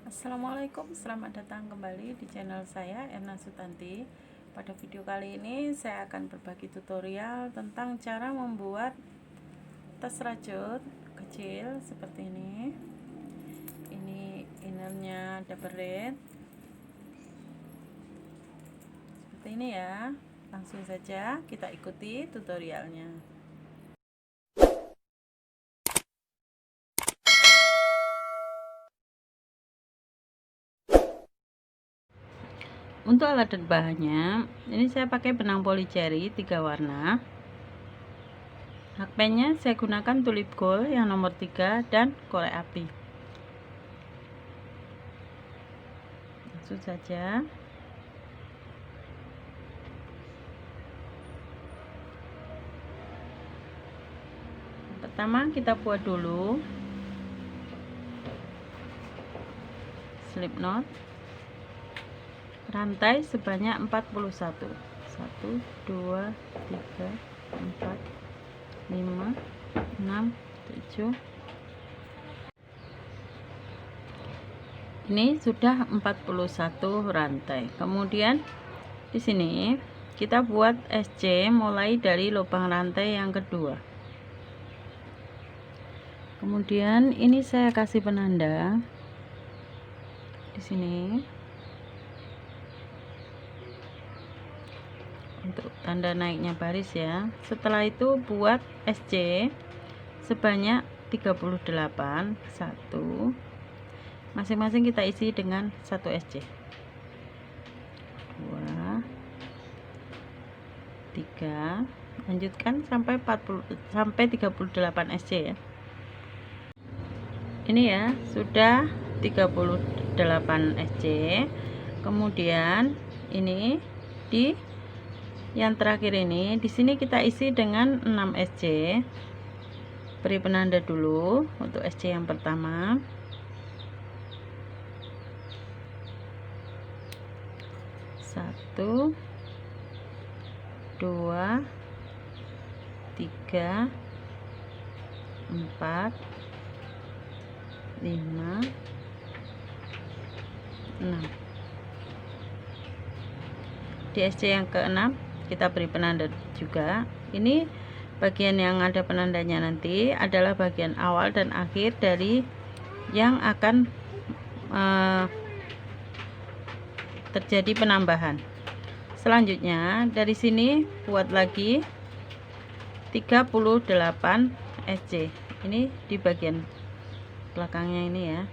Assalamualaikum, selamat datang kembali di channel saya Erna Sutanti. Pada video kali ini saya akan berbagi tutorial tentang cara membuat tas rajut kecil seperti ini. Ini innernya double red seperti ini ya. Langsung saja kita ikuti tutorialnya. Untuk alat dan bahannya, ini saya pakai benang polycherry 3 warna. Hakpennya saya gunakan tulip gold yang nomor 3 dan korek api. Langsung saja. Pertama kita buat dulu slip knot rantai sebanyak 41. 1 2 3 4 5 6 7. Ini sudah 41 rantai. Kemudian di sini kita buat SC mulai dari lubang rantai yang kedua. Kemudian ini saya kasih penanda di sini untuk tanda naiknya baris ya. Setelah itu buat SC sebanyak 38. 1 masing-masing kita isi dengan 1 SC. 2 3 lanjutkan sampai 38 SC ya. Ini ya sudah 38 SC. Kemudian ini di yang terakhir ini di sini kita isi dengan 6 SC. Beri penanda dulu untuk SC yang pertama. 1 2 3 4 5 6. Di SC yang ke-6 kita beri penanda juga. Ini bagian yang ada penandanya nanti adalah bagian awal dan akhir dari yang akan terjadi penambahan. Selanjutnya dari sini buat lagi 38 SC. Ini di bagian belakangnya ini ya.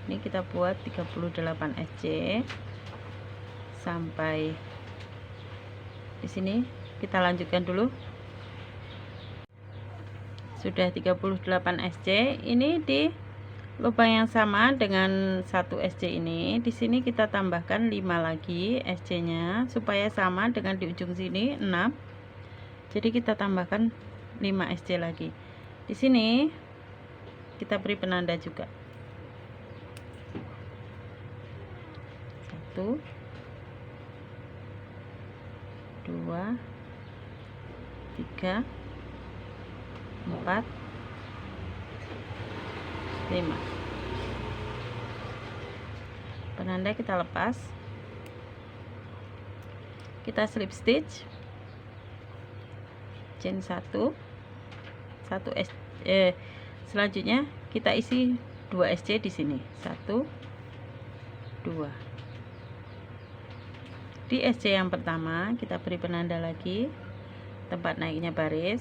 Ini kita buat 38 SC sampai di sini. Kita lanjutkan dulu. Sudah 38 SC. Ini di lubang yang sama dengan 1 SC ini. Di sini kita tambahkan 5 lagi SC-nya supaya sama dengan di ujung sini 6. Jadi kita tambahkan 5 SC lagi. Di sini kita beri penanda juga. 1 2 3 4 5. Penanda kita lepas, kita slip stitch chain 1 selanjutnya kita isi 2 SC di sini. 1 2. Di SC yang pertama kita beri penanda lagi tempat naiknya baris.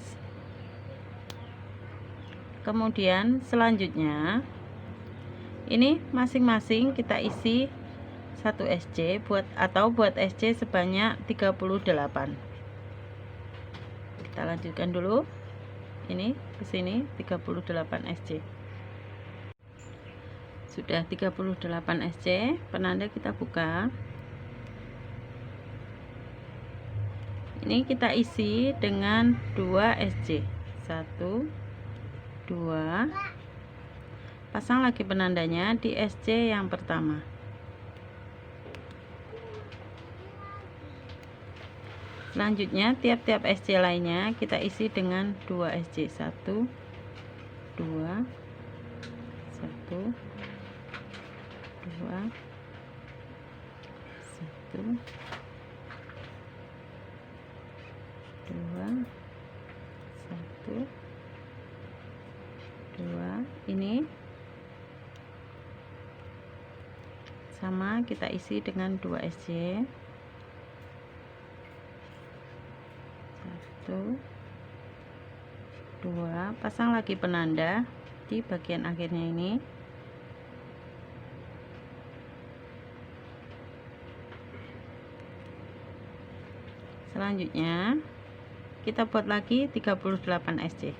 Kemudian selanjutnya ini masing-masing kita isi 1 SC buat SC sebanyak 38. Kita lanjutkan dulu. Ini ke sini 38 SC. Sudah 38 SC, penanda kita buka. Ini kita isi dengan 2 SC. 1 2. Pasang lagi penandanya di SC yang pertama. Selanjutnya tiap-tiap SC lainnya kita isi dengan 2 SC. 1 2 1 1 2 1 2 1 2. Ini sama, kita isi dengan 2 SC. 1 2, pasang lagi penanda di bagian akhirnya ini. Selanjutnya kita buat lagi 38 SC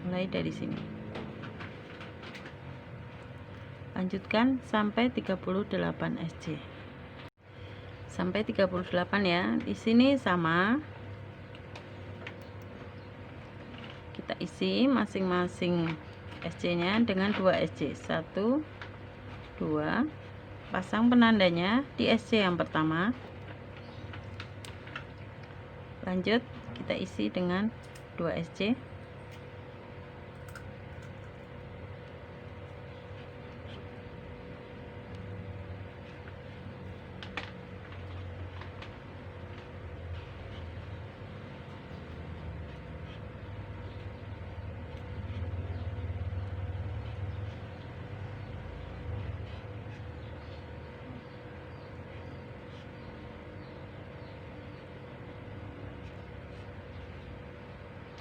mulai dari sini, lanjutkan sampai 38 SC sampai 38 ya. Di sini sama, kita isi masing-masing SC nya dengan 2 SC. 1 2, pasang penandanya di SC yang pertama, lanjut kita isi dengan 2 SC.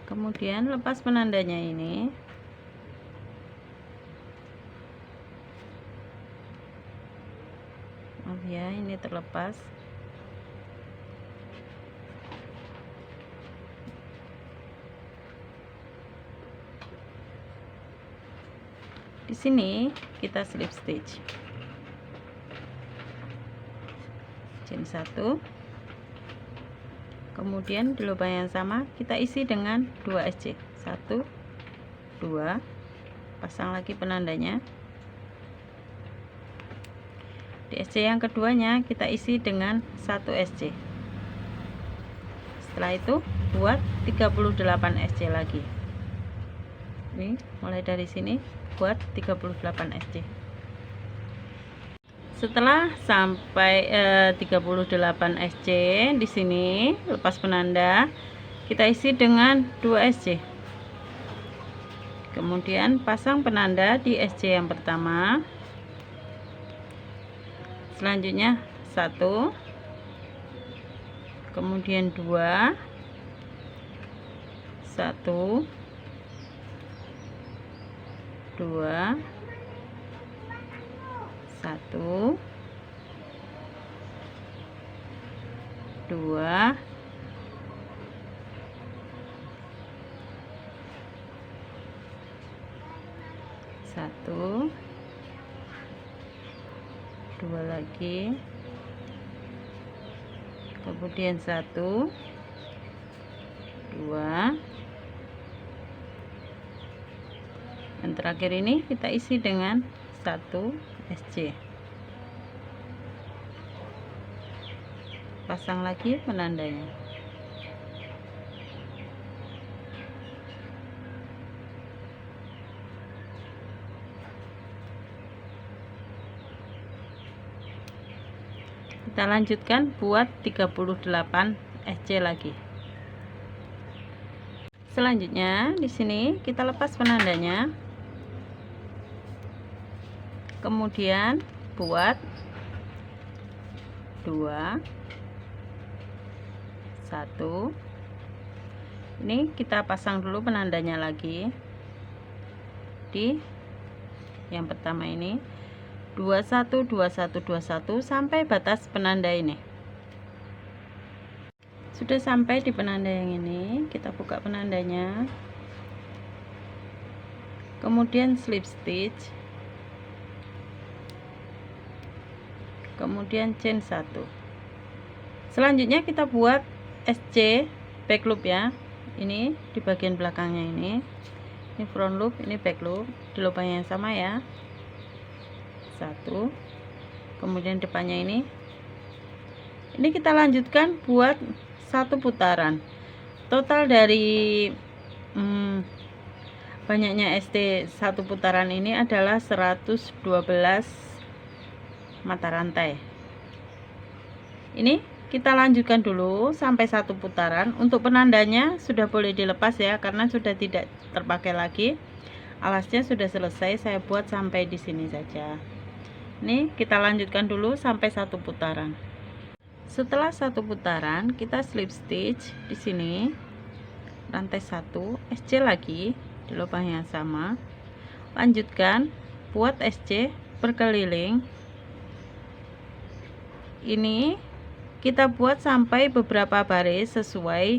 Kemudian lepas penandanya ini, maaf ya, ini terlepas. Di sini kita slip stitch chain 1, kemudian di lubang yang sama kita isi dengan 2 SC. 1 2, pasang lagi penandanya di SC yang keduanya, kita isi dengan 1 SC. Setelah itu buat 38 SC lagi. Ini mulai dari sini buat 38 SC. Setelah sampai 38 SC di sini, lepas penanda kita isi dengan 2 SC. Kemudian pasang penanda di SC yang pertama. Selanjutnya 1, kemudian 2, 1 2 1 2 1 2 lagi, kemudian 1 2, dan terakhir ini kita isi dengan 1 SC. Pasang lagi penandanya. Kita lanjutkan buat 38 SC lagi. Selanjutnya di sini kita lepas penandanya. Kemudian buat 2 1. Ini kita pasang dulu penandanya lagi di yang pertama ini, 21 21 21 sampai batas penanda ini. Sudah sampai di penanda yang ini, kita buka penandanya, kemudian slip stitch, kemudian chain 1. Selanjutnya kita buat SC back loop ya. Ini di bagian belakangnya ini front loop, ini back loop di lubang yang sama ya. 1, kemudian depannya ini kita lanjutkan buat 1 putaran. Total dari 4 banyaknya ST satu putaran ini adalah 112 mata rantai. Ini kita lanjutkan dulu sampai satu putaran. Untuk penandanya sudah boleh dilepas ya, karena sudah tidak terpakai lagi. Alasnya sudah selesai, saya buat sampai di sini saja. Ini kita lanjutkan dulu sampai satu putaran. Setelah satu putaran, kita slip stitch di sini, rantai 1, SC lagi di lubang yang sama. Lanjutkan, buat SC berkeliling. Ini kita buat sampai beberapa baris sesuai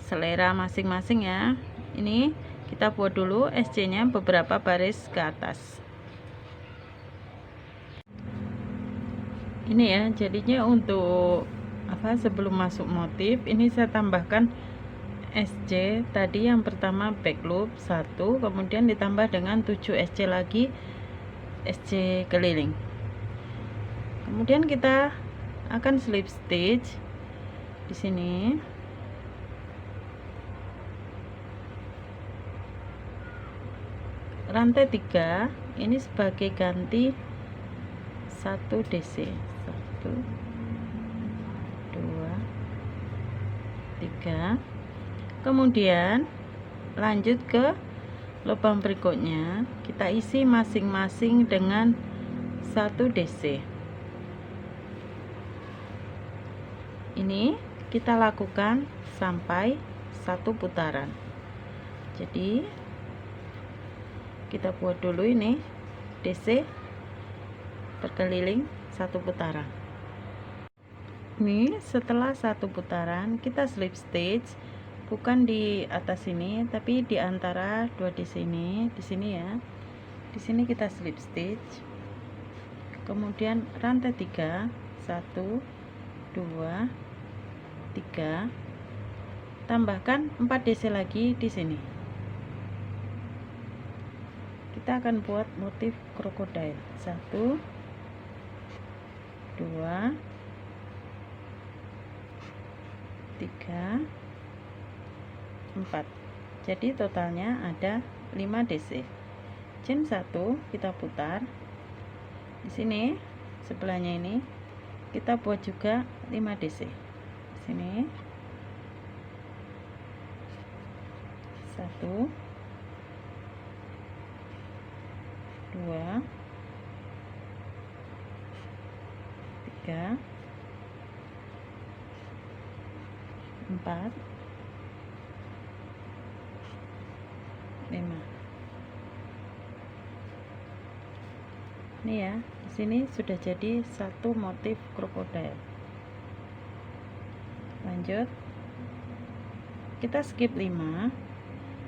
selera masing-masing ya. Ini kita buat dulu SC nya beberapa baris ke atas. Ini ya jadinya untuk sebelum masuk motif ini saya tambahkan SC tadi yang pertama back loop 1, kemudian ditambah dengan 7 SC lagi, SC keliling. Kemudian kita akan slip stitch di sini. Rantai 3 ini sebagai ganti 1 DC. 1 2 3. Kemudian lanjut ke lubang berikutnya, kita isi masing-masing dengan 1 DC. Ini kita lakukan sampai satu putaran. Jadi kita buat dulu ini DC berkeliling satu putaran. Ini setelah satu putaran kita slip stitch, bukan di atas ini tapi di antara 2 di sini ya. Di sini kita slip stitch. Kemudian rantai 3, 1 2 3, tambahkan 4 DC lagi di sini. Kita akan buat motif krokodil. 1 2 3 4. Jadi totalnya ada 5 DC. Chain 1 kita putar. Di sini sebelahnya ini kita buat juga 5 DC. Di sini 1 2 3 4 5. Ini ya, di sini sudah jadi satu motif krokodil. Lanjut, kita skip 5.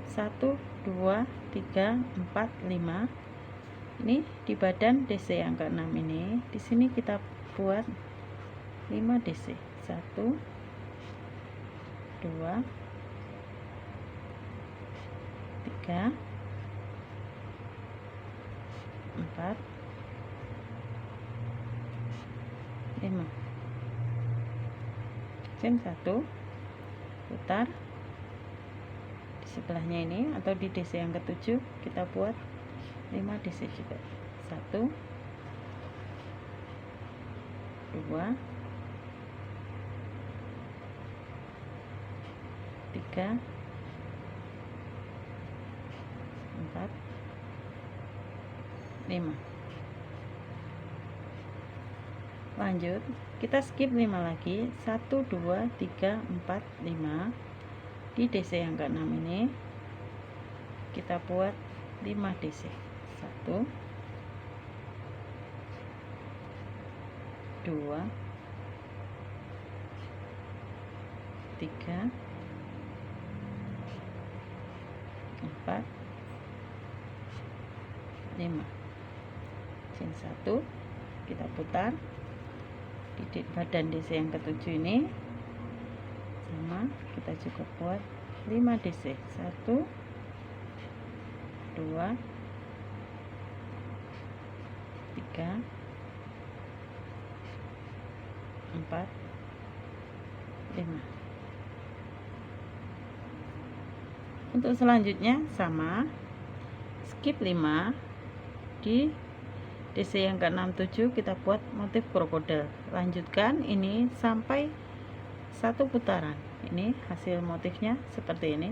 1 2 3 4 5. Ini di badan DC yang ke-6 ini. Di sini kita buat 5 DC. 1 2 3 4 5. Chain 1 putar di sebelahnya ini atau di DC yang ke-7 kita buat 5 DC juga. 1 2 3 4 5. Lanjut, kita skip 5 lagi. 1 2 3 4 5. Di DC yang ke-6 ini kita buat 5 DC. 1 2 3 4 5. Chain 1 kita putar di badan DC yang ke-7 ini sama, kita juga buat 5 DC. 1 2 3 4 5. Untuk selanjutnya sama, skip 5. Di DC yang ke-67 kita buat motif krokodil. Lanjutkan ini sampai satu putaran. Ini hasil motifnya seperti ini.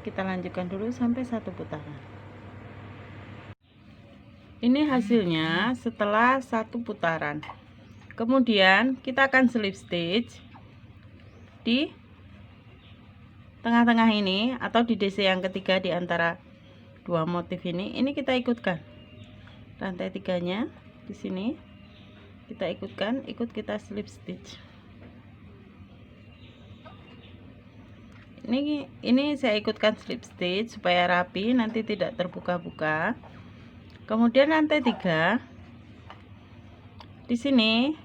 Kita lanjutkan dulu sampai satu putaran. Ini hasilnya setelah satu putaran. Kemudian kita akan slip stitch di tengah-tengah ini atau di DC yang ketiga di antara dua motif ini. Ini kita ikutkan rantai tiganya di sini, kita ikutkan, kita slip stitch. Ini saya ikutkan slip stitch supaya rapi, nanti tidak terbuka-buka. Kemudian rantai 3 di sini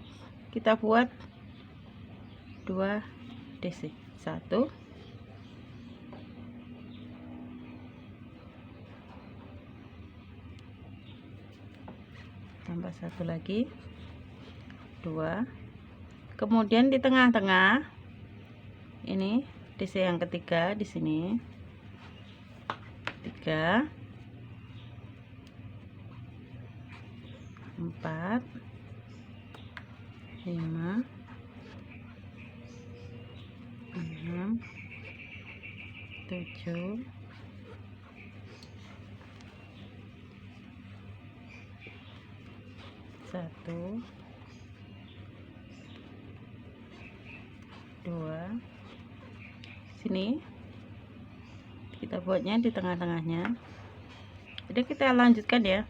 kita buat 2 DC, 1 tambah 1 lagi, 2. Kemudian di tengah-tengah ini DC yang ketiga di sini 3 4 5 6 7 1 2. Sini kita buatnya di tengah-tengahnya. Jadi kita lanjutkan ya,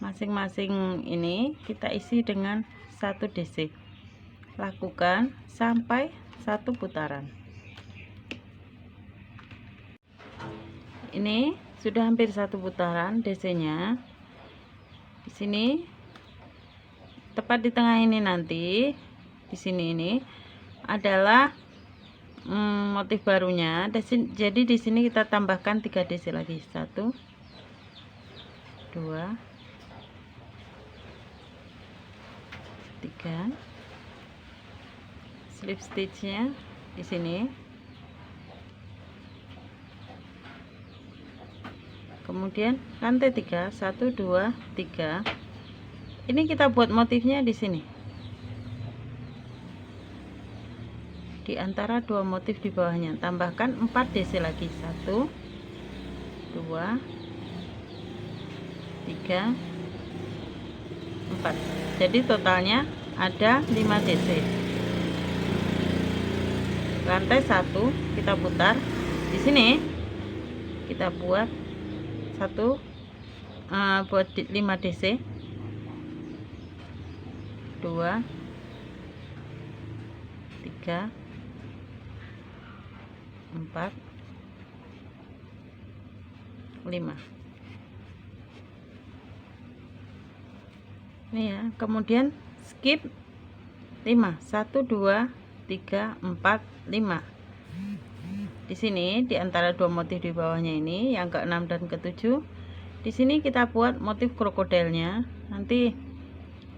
masing-masing ini kita isi dengan 1 DC. Lakukan sampai 1 putaran. Ini sudah hampir 1 putaran DC nya. Di sini tepat di tengah ini, nanti di sini ini adalah motif barunya. Jadi di sini kita tambahkan 3 DC lagi, 1 2 3. Slip stitchnya di sini. Kemudian rantai 3, 1 2 3. Ini kita buat motifnya di sini. Di antara dua motif di bawahnya, tambahkan 4 DC lagi, 1 2 3 4. Jadi totalnya ada 5 DC. Rantai 1 kita putar di sini, kita buat 1 buat 5 DC, 2 3 4 5. Ini ya, kemudian skip 5, 1 2 3 4 5. Di sini di antara dua motif di bawahnya ini, yang ke-6 dan ke-7, di sini kita buat motif krokodilnya. Nanti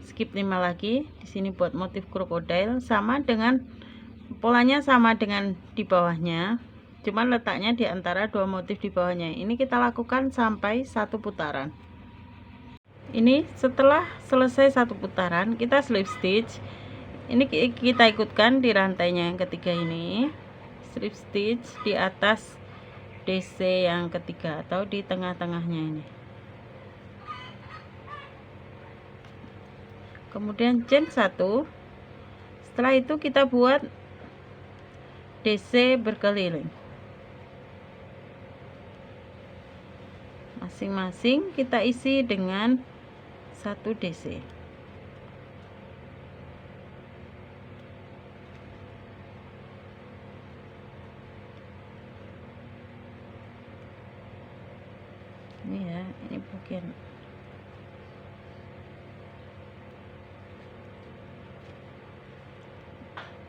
skip 5 lagi, di sini buat motif krokodil, sama dengan polanya, sama dengan di bawahnya, cuman letaknya di antara dua motif di bawahnya. Ini kita lakukan sampai 1 putaran. Ini setelah selesai 1 putaran, kita slip stitch. Ini kita ikutkan di rantainya yang ketiga ini, slip stitch di atas DC yang ketiga atau di tengah-tengahnya ini. Kemudian chain 1. Setelah itu kita buat DC berkeliling. Masing-masing kita isi dengan 1 DC. Ini ya, ini bagian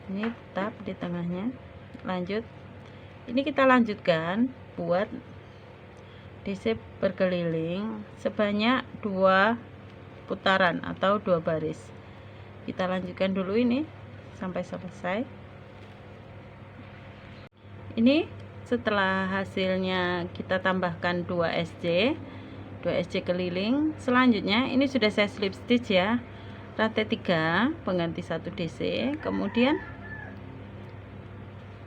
ini tetap di tengahnya. Lanjut, ini kita lanjutkan buat DC berkeliling sebanyak 2 putaran atau 2 baris. Kita lanjutkan dulu ini sampai selesai. Ini setelah hasilnya kita tambahkan 2 SC keliling. Selanjutnya ini sudah saya slip stitch ya, rantai 3 pengganti 1 DC, kemudian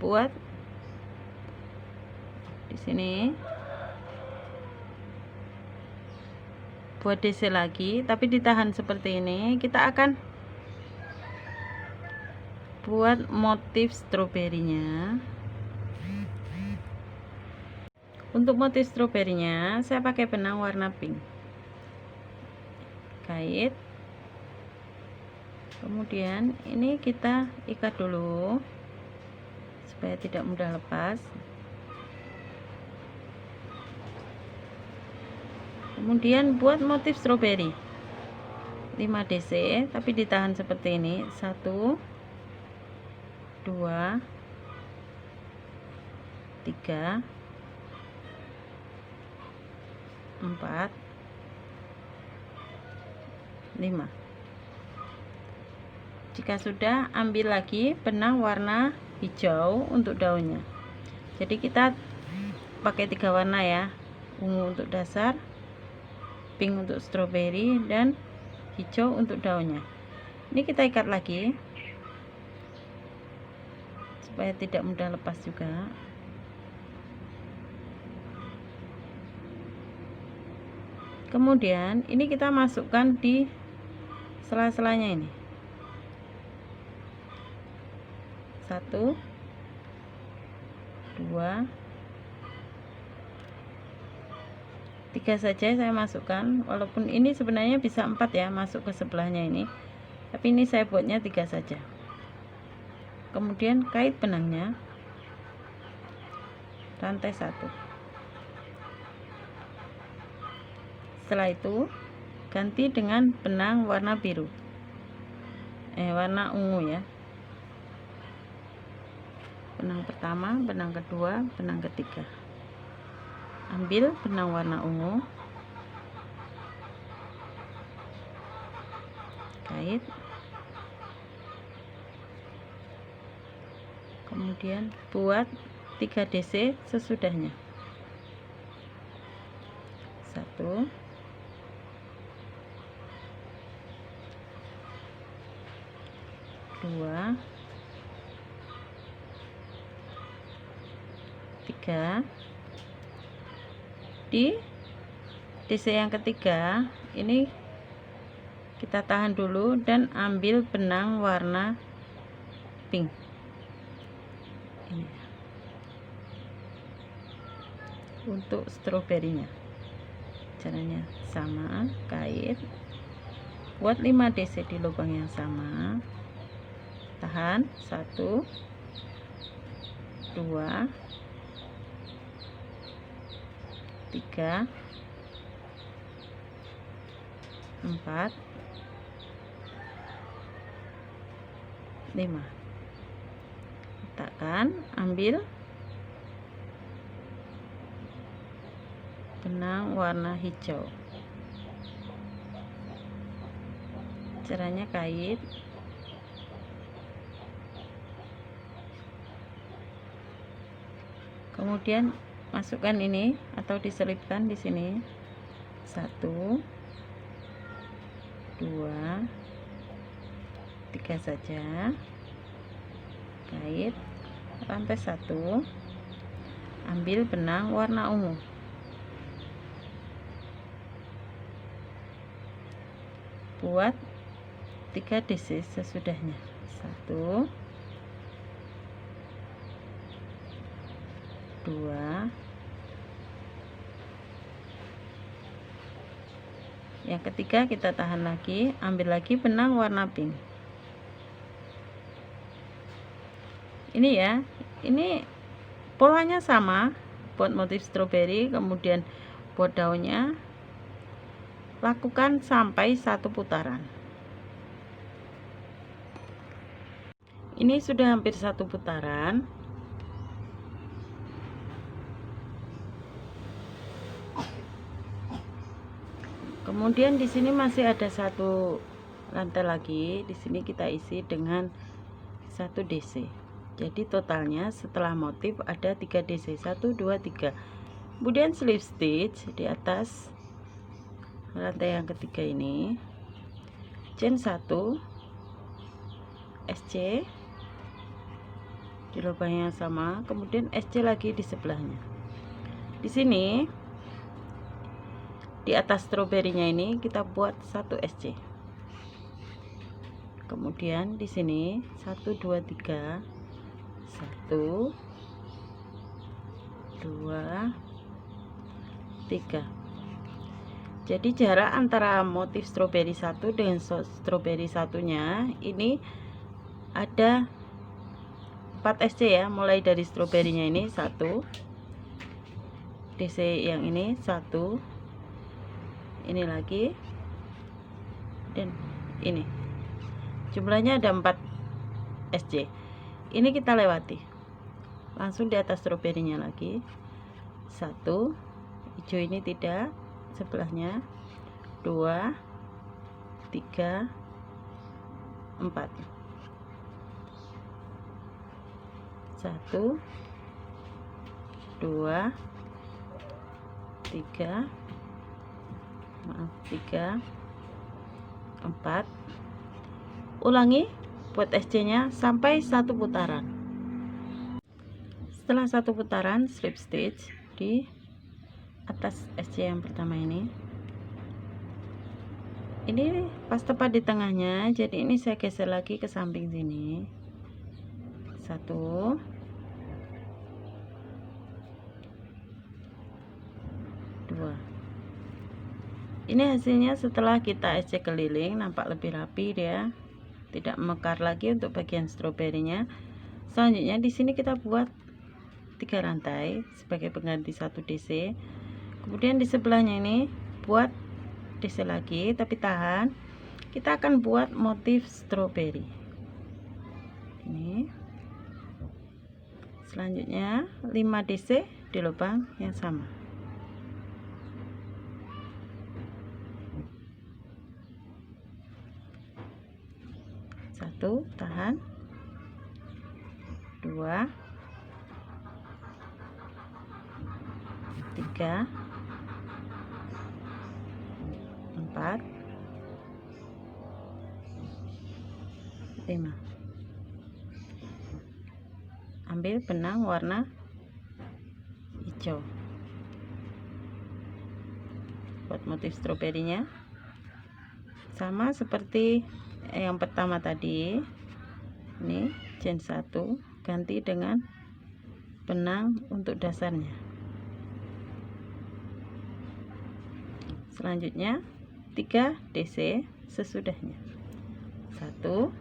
buat di sini buat DC lagi, tapi ditahan seperti ini. Kita akan buat motif stroberinya. Untuk motif stroberinya saya pakai benang warna pink, kait, kemudian ini kita ikat dulu supaya tidak mudah lepas. Kemudian buat motif stroberi 5 DC, tapi ditahan seperti ini. 1 2 3 4 5. Jika sudah, ambil lagi benang warna hijau untuk daunnya. Jadi kita pakai 3 warna ya, ungu untuk dasar, pink untuk stroberi, dan hijau untuk daunnya. Ini kita ikat lagi supaya tidak mudah lepas juga. Kemudian ini kita masukkan di sela-selanya ini. 1 2 3 saja saya masukkan, walaupun ini sebenarnya bisa 4 ya masuk ke sebelahnya ini, tapi ini saya buatnya 3 saja. Kemudian kait benangnya rantai 1. Setelah itu ganti dengan benang warna biru, warna ungu ya. Benang pertama, benang kedua, benang ketiga. Ambil benang warna ungu, kait, kemudian buat 3 DC sesudahnya. 1 2 3. Di DC yang ketiga ini kita tahan dulu dan ambil benang warna pink ini untuk stroberinya. Caranya sama, kait, buat 5 DC di lubang yang sama, tahan 1 2 3 4 5. Letakkan, ambil benang warna hijau. Caranya kait, kemudian masukkan ini atau diselipkan di sini. 1 2 3 saja, kait, rantai 1, ambil benang warna ungu, buat 3 DC sesudahnya. 1 2. Yang ketiga kita tahan lagi, ambil lagi benang warna pink. Ini ya, ini polanya sama buat motif stroberi, kemudian buat daunnya lakukan sampai 1 putaran. Ini sudah hampir 1 putaran. Kemudian di sini masih ada 1 rantai lagi. Di sini kita isi dengan 1 DC. Jadi totalnya setelah motif ada 3 DC, 1 2 3. Kemudian slip stitch di atas rantai yang ketiga ini, chain 1 SC di lubang yang sama, kemudian SC lagi di sebelahnya. Di sini di atas stroberinya ini kita buat 1 SC. Kemudian di sini 1 2 3, 1 2 3. Jadi jarak antara motif stroberi 1 dengan stroberi satunya ini ada 4 SC ya, mulai dari stroberinya ini 1 DC, yang ini 1, ini lagi, dan ini jumlahnya ada 4 SC. Ini kita lewati langsung di atas stroberinya lagi 1, hijau ini tidak, sebelahnya 2 3 4, 1 2 3, maaf 3 4. Ulangi buat SC nya sampai 1 putaran. Setelah 1 putaran, slip stitch di atas SC yang pertama ini pas tepat di tengahnya, jadi ini saya geser lagi ke samping sini 1 2. Ini hasilnya setelah kita SC keliling, nampak lebih rapi dia, tidak mekar lagi untuk bagian stroberinya. Selanjutnya di sini kita buat 3 rantai sebagai pengganti 1 DC. Kemudian di sebelahnya ini buat DC lagi, tapi tahan, kita akan buat motif stroberi ini. Selanjutnya 5 DC di lubang yang sama. Satu, tahan, 2 3 4 5. Ambil benang warna hijau buat motif stroberinya, sama seperti yang pertama tadi. Ini chain 1 ganti dengan benang untuk dasarnya. Selanjutnya 3 DC sesudahnya, 1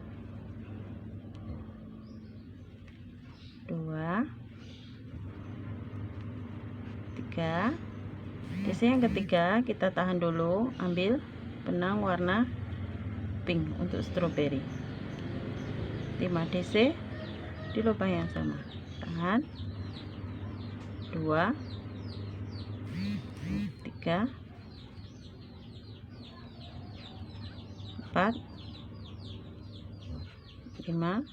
2 3. DC yang ketiga kita tahan dulu, ambil benang warna pink untuk stroberi, 5 DC di lubang yang sama, tahan, 2 3 4 5.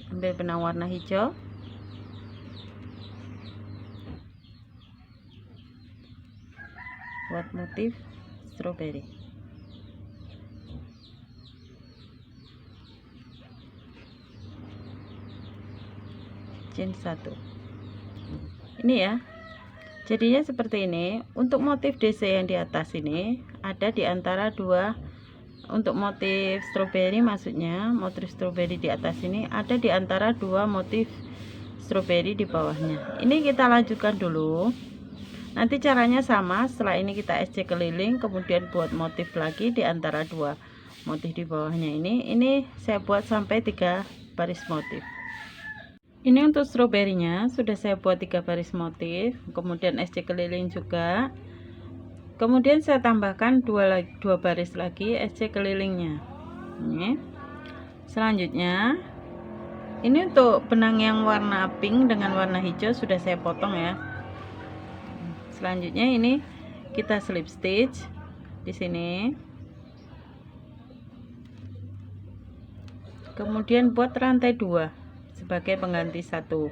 Ambil benang warna hijau, buat motif stroberi. Chain 1 ini ya, jadinya seperti ini. Untuk motif DC yang di atas ini ada di antara 2, untuk motif stroberi, maksudnya motif stroberi di atas ini ada di antara 2 motif stroberi di bawahnya. Ini kita lanjutkan dulu, nanti caranya sama. Setelah ini kita SC keliling, kemudian buat motif lagi di antara 2 motif di bawahnya ini saya buat sampai 3 baris motif. Ini untuk stroberinya sudah saya buat 3 baris motif, kemudian SC keliling juga. Kemudian saya tambahkan 2 baris lagi SC kelilingnya. Ini. Selanjutnya ini untuk benang yang warna pink dengan warna hijau sudah saya potong ya. Selanjutnya ini kita slip stitch di sini kemudian buat rantai 2 sebagai pengganti satu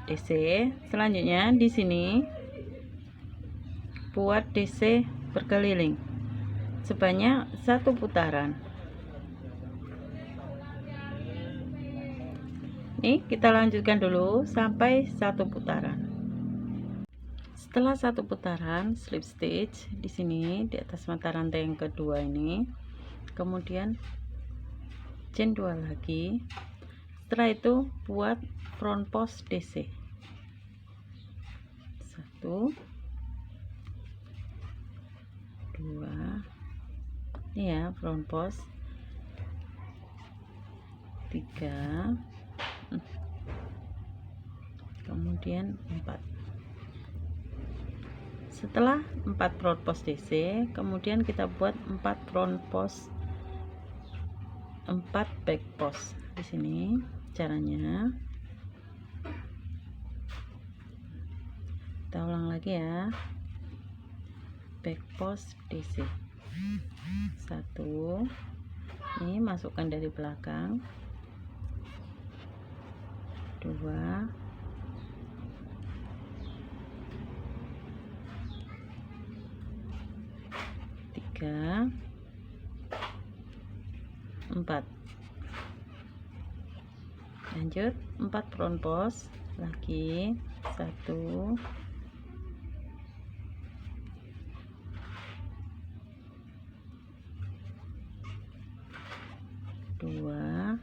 DC. Selanjutnya di sini buat DC berkeliling sebanyak 1 putaran. Ini kita lanjutkan dulu sampai 1 putaran. Setelah 1 putaran slip stitch di sini di atas mata rantai yang kedua ini, kemudian chain 2 lagi. Setelah itu buat front post DC 1 2 ini ya, front post 3, kemudian 4. Setelah 4 front post DC, kemudian kita buat 4 front post 4 back post. Di sini caranya kita ulang lagi ya, back post DC 1, ini masukkan dari belakang, 2, 3, 4. Lanjut 4 front post lagi, 1, 2,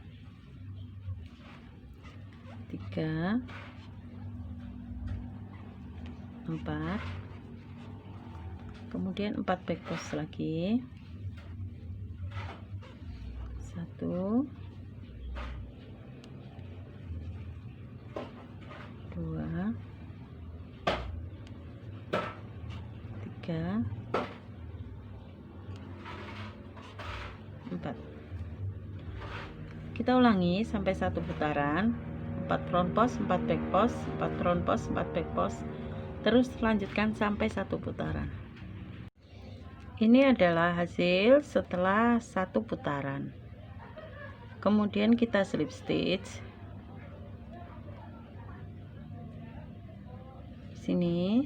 3, 4, kemudian 4 back post lagi, 1, 2, 3, 4. Kita ulangi sampai 1 putaran, 4 front post 4 back post, 4 front post 4 back post, terus lanjutkan sampai 1 putaran. Ini adalah hasil setelah 1 putaran. Kemudian kita slip stitch sini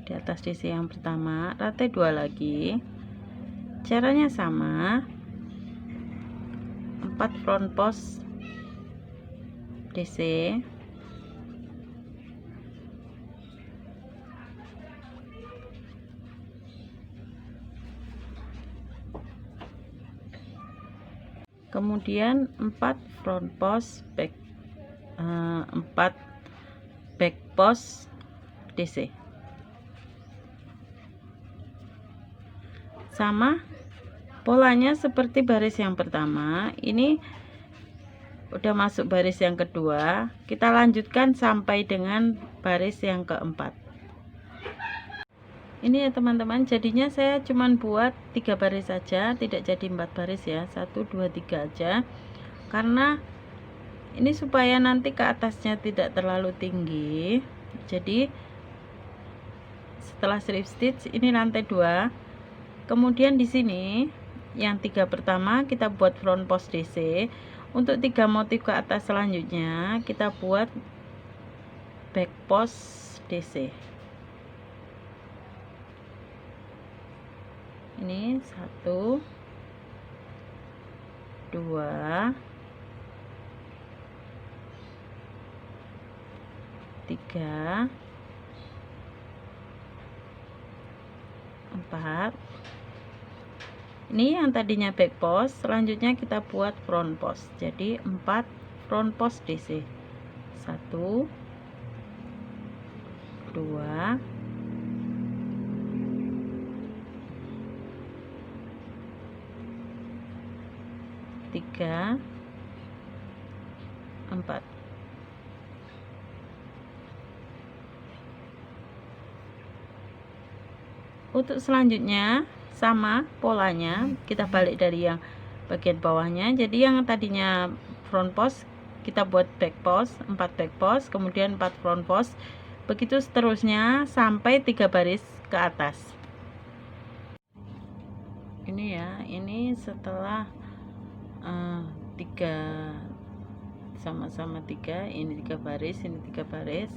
di atas DC yang pertama, rantai 2 lagi. Caranya sama, 4 front post DC, kemudian 4 front post back 4 back post DC, sama polanya seperti baris yang pertama. Ini udah masuk baris yang kedua, kita lanjutkan sampai dengan baris yang keempat. Ini ya teman-teman, jadinya saya cuman buat 3 baris saja, tidak jadi 4 baris ya, 1 2 3 aja, karena ini supaya nanti ke atasnya tidak terlalu tinggi. Jadi setelah slip stitch ini rantai 2, kemudian di sini yang 3 pertama kita buat front post DC. Untuk 3 motif ke atas selanjutnya kita buat back post DC. Ini 1 2 3 4. Ini yang tadinya back post, selanjutnya kita buat front post. Jadi 4 front post DC. 1 2 3 4. Untuk selanjutnya sama polanya, kita balik dari yang bagian bawahnya. Jadi yang tadinya front post kita buat back post, 4 back post, kemudian 4 front post, begitu seterusnya sampai 3 baris ke atas. Ini ya, ini setelah tiga, sama-sama tiga, ini 3 baris, ini 3 baris.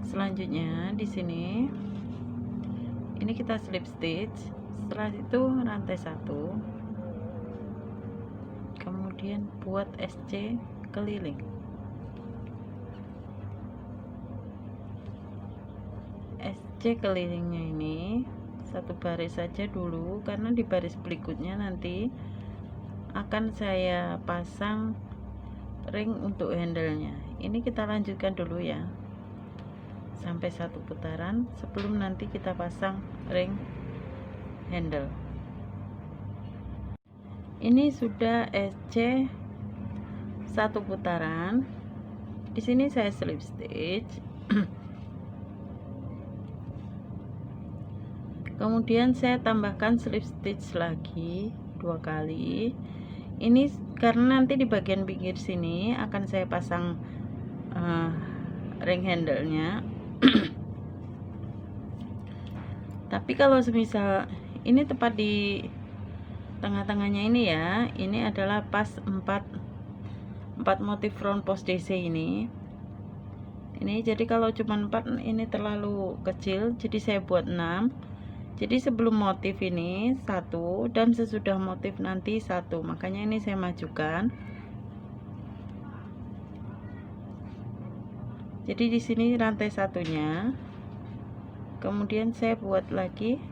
Selanjutnya di sini ini kita slip stitch, setelah itu rantai 1, kemudian buat SC keliling. SC kelilingnya ini 1 baris saja dulu, karena di baris berikutnya nanti akan saya pasang ring untuk handle-nya. Ini kita lanjutkan dulu ya, sampai 1 putaran sebelum nanti kita pasang ring handle. Ini sudah SC 1 putaran. Di sini saya slip stitch. Kemudian saya tambahkan slip stitch lagi 2 kali. Ini karena nanti di bagian pinggir sini akan saya pasang ring handle-nya. Tapi kalau semisal ini tepat di tengah-tengahnya ini ya, ini adalah pas 4 motif front post DC ini. Jadi kalau cuma 4 ini terlalu kecil, jadi saya buat 6. Jadi sebelum motif ini 1 dan sesudah motif nanti 1, makanya ini saya majukan. Jadi di sini rantai satunya, kemudian saya buat lagi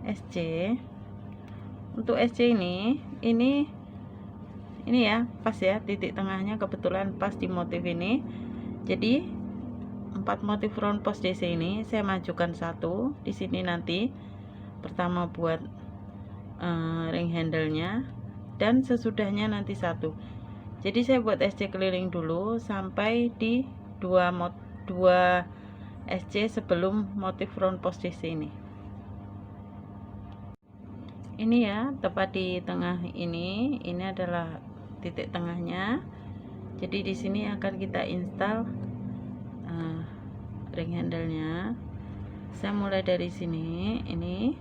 SC. Untuk SC ini ya, pas ya, titik tengahnya kebetulan pas di motif ini. Jadi 4 motif front post DC ini saya majukan 1 di sini, nanti pertama buat ring handle-nya dan sesudahnya nanti 1. Jadi saya buat SC keliling dulu sampai di 2 SC sebelum motif front post DC ini. Ini ya, tepat di tengah ini adalah titik tengahnya. Jadi di sini akan kita install ring handle-nya. Saya mulai dari sini. Ini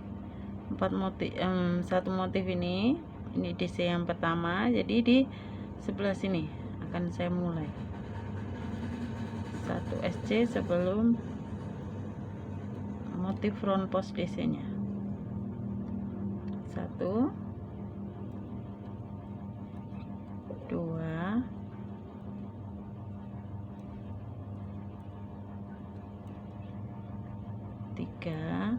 4 motif, 1 motif ini DC yang pertama. Jadi di sebelah sini akan saya mulai 1 SC sebelum motif front post DC nya. 1, 2, 3,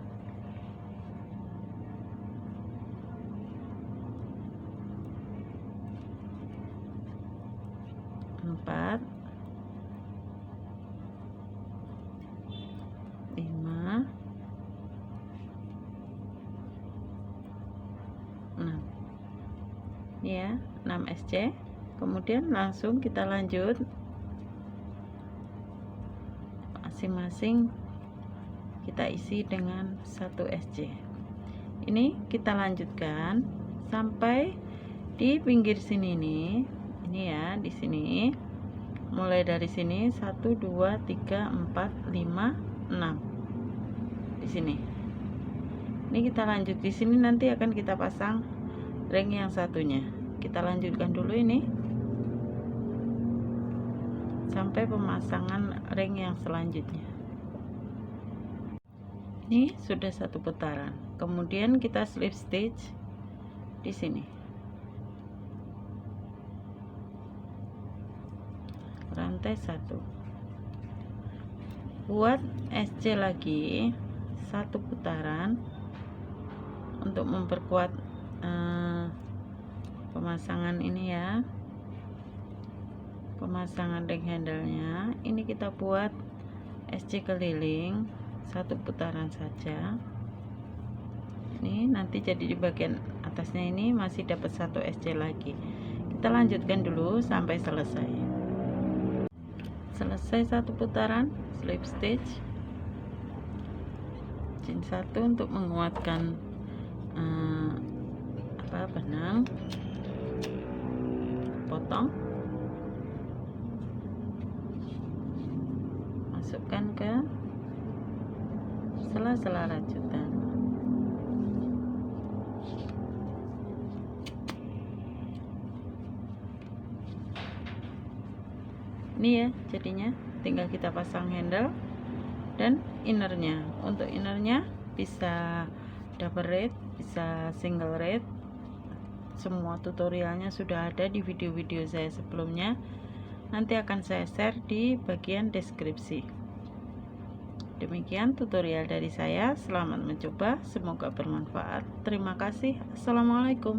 4, 5, 6. Ya, 6 SC. Kemudian langsung kita lanjut masing-masing kita isi dengan 1 SC. Ini kita lanjutkan sampai di pinggir sini nih. Ini ya, di sini. Mulai dari sini 1 2 3 4 5 6. Di sini. Ini kita lanjut di sini, nanti akan kita pasang ring yang satunya. Kita lanjutkan dulu ini sampai pemasangan ring yang selanjutnya. Ini sudah 1 putaran. Kemudian kita slip stitch di sini. Rantai 1. Buat SC lagi 1 putaran untuk memperkuat pemasangan ini ya. Pemasangan ring handle-nya. Ini kita buat SC keliling 1 putaran saja. Ini nanti jadi di bagian atasnya ini masih dapat 1 SC lagi. Kita lanjutkan dulu sampai selesai. Selesai 1 putaran, slip stitch. Chain 1 untuk menguatkan benang. Potong. Masukkan ke sela-sela rajutan. Ini ya jadinya, tinggal kita pasang handle dan innernya. Untuk innernya bisa double red, bisa single red. Semua tutorialnya sudah ada di video-video saya sebelumnya, nanti akan saya share di bagian deskripsi. Demikian tutorial dari saya, selamat mencoba, semoga bermanfaat. Terima kasih. Assalamualaikum.